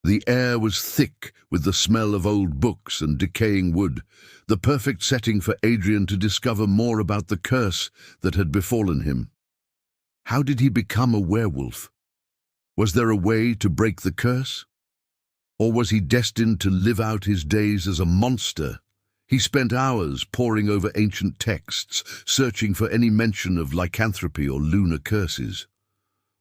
The air was thick with the smell of old books and decaying wood, the perfect setting for Adrian to discover more about the curse that had befallen him. How did he become a werewolf? Was there a way to break the curse? Or was he destined to live out his days as a monster? He spent hours poring over ancient texts, searching for any mention of lycanthropy or lunar curses.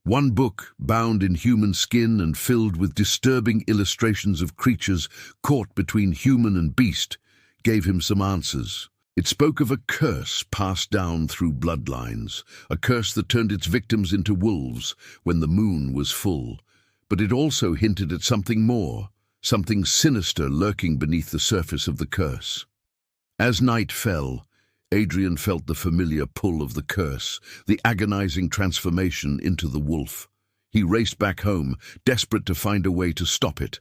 One book, bound in human skin and filled with disturbing illustrations of creatures caught between human and beast, gave him some answers. It spoke of a curse passed down through bloodlines, a curse that turned its victims into wolves when the moon was full. But it also hinted at something more, something sinister lurking beneath the surface of the curse. As night fell, Adrian felt the familiar pull of the curse, the agonizing transformation into the wolf. He raced back home, desperate to find a way to stop it.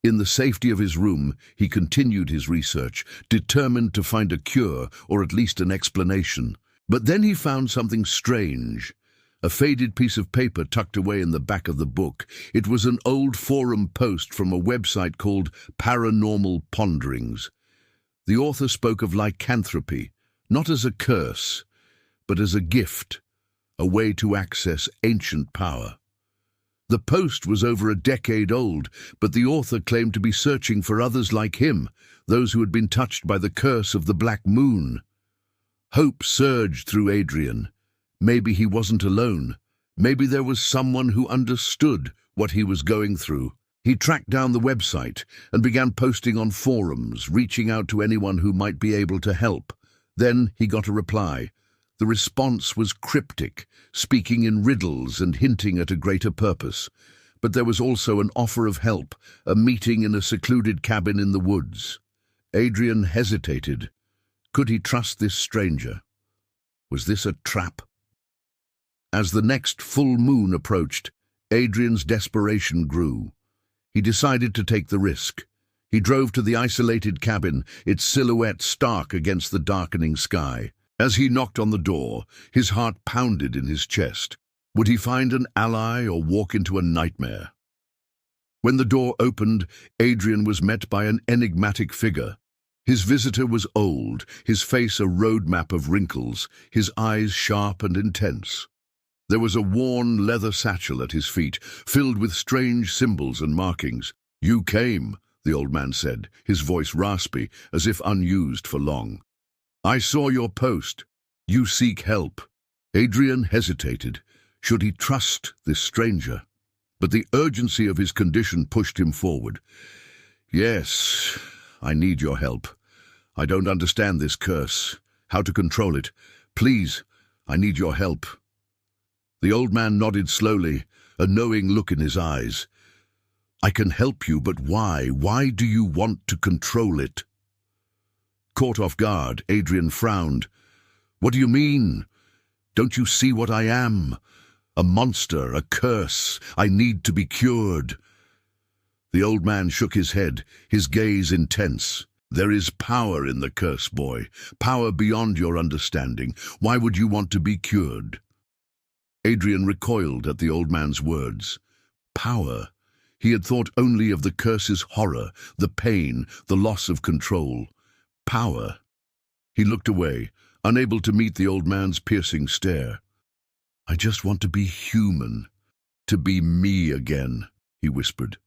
In the safety of his room, he continued his research, determined to find a cure or at least an explanation. But then he found something strange. A faded piece of paper tucked away in the back of the book. It was an old forum post from a website called Paranormal Ponderings. The author spoke of lycanthropy, not as a curse, but as a gift, a way to access ancient power. The post was over a decade old, but the author claimed to be searching for others like him, those who had been touched by the curse of the Black Moon. Hope surged through Adrian. Maybe he wasn't alone. Maybe there was someone who understood what he was going through. He tracked down the website and began posting on forums, reaching out to anyone who might be able to help. Then he got a reply. The response was cryptic, speaking in riddles and hinting at a greater purpose. But there was also an offer of help, a meeting in a secluded cabin in the woods. Adrian hesitated. Could he trust this stranger? Was this a trap? As the next full moon approached, Adrian's desperation grew. He decided to take the risk. He drove to the isolated cabin, its silhouette stark against the darkening sky. As he knocked on the door, his heart pounded in his chest. Would he find an ally or walk into a nightmare? When the door opened, Adrian was met by an enigmatic figure. His visitor was old, his face a roadmap of wrinkles, his eyes sharp and intense. There was a worn leather satchel at his feet, filled with strange symbols and markings. "You came," the old man said, his voice raspy, as if unused for long. "I saw your post. You seek help." Adrian hesitated. Should he trust this stranger? But the urgency of his condition pushed him forward. "Yes, I need your help. I don't understand this curse, how to control it. Please, I need your help." The old man nodded slowly, a knowing look in his eyes. "I can help you, but why? Why do you want to control it?" Caught off guard, Adrian frowned. "What do you mean? Don't you see what I am? A monster, a curse. I need to be cured." The old man shook his head, his gaze intense. "There is power in the curse, boy. Power beyond your understanding. Why would you want to be cured?" Adrian recoiled at the old man's words. Power. He had thought only of the curse's horror, the pain, the loss of control. Power. He looked away, unable to meet the old man's piercing stare. "I just want to be human, to be me again," he whispered.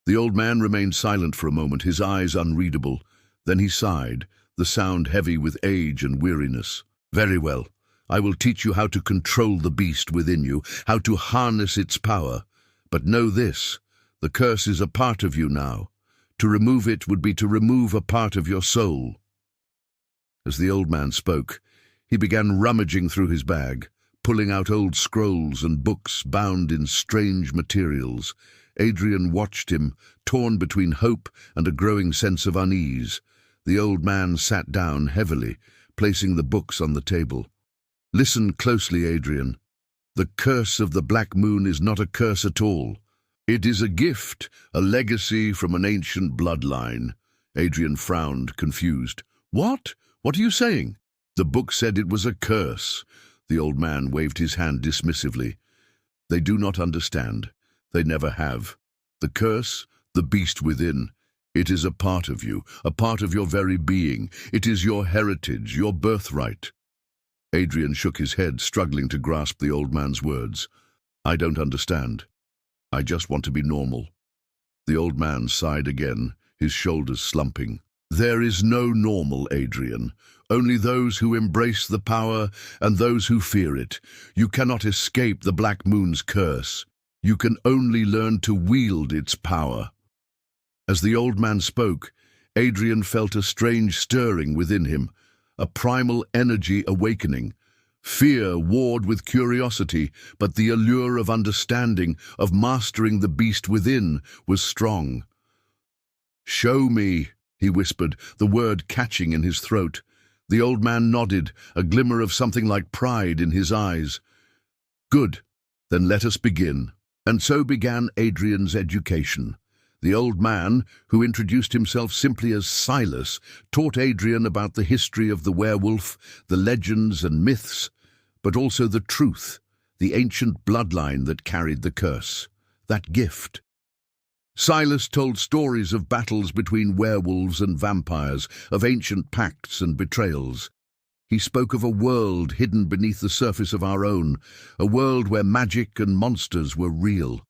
The old man remained silent for a moment, his eyes unreadable. Then he sighed, the sound heavy with age and weariness. "Very well. I will teach you how to control the beast within you, how to harness its power. But know this, the curse is a part of you now. To remove it would be to remove a part of your soul." As the old man spoke, he began rummaging through his bag, pulling out old scrolls and books bound in strange materials. Adrian watched him, torn between hope and a growing sense of unease. The old man sat down heavily, placing the books on the table. "Listen closely, Adrian. The curse of the Black Moon is not a curse at all. It is a gift, a legacy from an ancient bloodline." Adrian frowned, confused. "What? What are you saying?" "The book said it was a curse." The old man waved his hand dismissively. "They do not understand. They never have. The curse, the beast within, it is a part of you, a part of your very being. It is your heritage, your birthright. Adrian shook his head, struggling to grasp the old man's words. I don't understand. I just want to be normal. The old man sighed again, his shoulders slumping. There is no normal, Adrian. Only those who embrace the power and those who fear it. You cannot escape the Black Moon's curse. You can only learn to wield its power. As the old man spoke, Adrian felt a strange stirring within him, a primal energy awakening. Fear warred with curiosity, but the allure of understanding, of mastering the beast within, was strong. Show me, he whispered, the word catching in his throat. The old man nodded, a glimmer of something like pride in his eyes. Good, then let us begin. And so began Adrian's education. The old man, who introduced himself simply as Silas, taught Adrian about the history of the werewolf, the legends and myths, but also the truth, the ancient bloodline that carried the curse, that gift. Silas told stories of battles between werewolves and vampires, of ancient pacts and betrayals. He spoke of a world hidden beneath the surface of our own, a world where magic and monsters were real.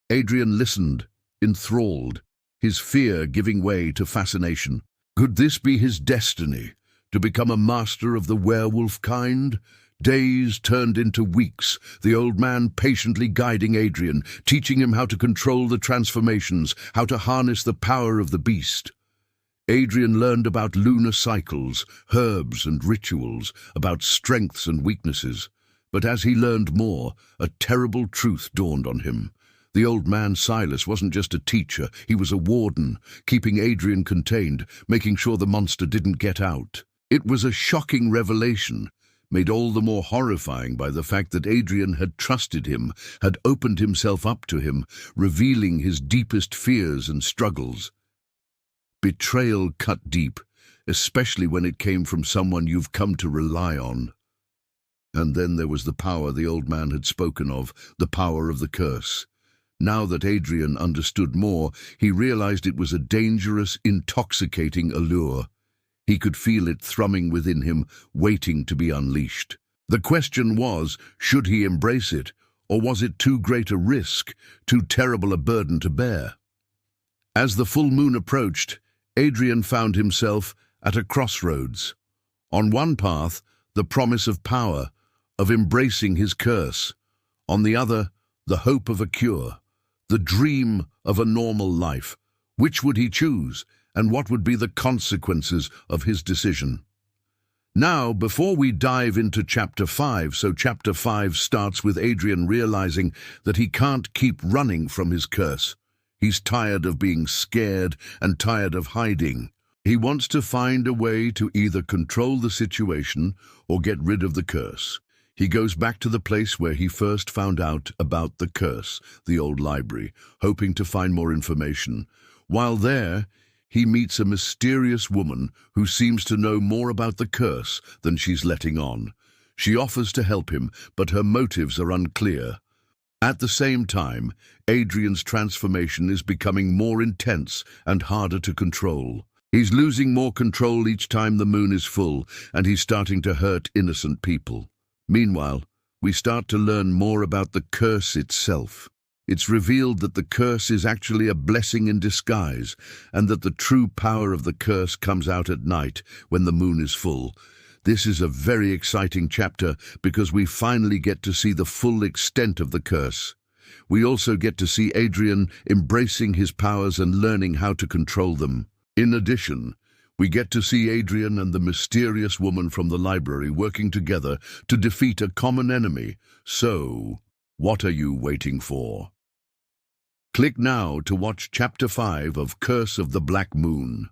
Adrian listened, enthralled, his fear giving way to fascination. Could this be his destiny, to become a master of the werewolf kind? Days turned into weeks, the old man patiently guiding Adrian, teaching him how to control the transformations, how to harness the power of the beast. Adrian learned about lunar cycles, herbs and rituals, about strengths and weaknesses. But as he learned more, a terrible truth dawned on him. The old man Silas wasn't just a teacher, he was a warden, keeping Adrian contained, making sure the monster didn't get out. It was a shocking revelation, made all the more horrifying by the fact that Adrian had trusted him, had opened himself up to him, revealing his deepest fears and struggles. Betrayal cut deep, especially when it came from someone you've come to rely on. And then there was the power the old man had spoken of, the power of the curse. Now that Adrian understood more, he realized it was a dangerous, intoxicating allure. He could feel it thrumming within him, waiting to be unleashed. The question was, should he embrace it, or was it too great a risk, too terrible a burden to bear? As the full moon approached, Adrian found himself at a crossroads. On one path, the promise of power, of embracing his curse. On the other, the hope of a cure, the dream of a normal life. Which would he choose, and what would be the consequences of his decision? Now, before we dive into Chapter 5, so Chapter 5 starts with Adrian realizing that he can't keep running from his curse. He's tired of being scared and tired of hiding. He wants to find a way to either control the situation or get rid of the curse. He goes back to the place where he first found out about the curse, the old library, hoping to find more information. While there, he meets a mysterious woman who seems to know more about the curse than she's letting on. She offers to help him, but her motives are unclear. At the same time, Adrian's transformation is becoming more intense and harder to control. He's losing more control each time the moon is full, and he's starting to hurt innocent people. Meanwhile, we start to learn more about the curse itself. It's revealed that the curse is actually a blessing in disguise, and that the true power of the curse comes out at night when the moon is full. This is a very exciting chapter because we finally get to see the full extent of the curse. We also get to see Adrian embracing his powers and learning how to control them. In addition, we get to see Adrian and the mysterious woman from the library working together to defeat a common enemy. So, what are you waiting for? Click now to watch Chapter 5 of Curse of the Black Moon.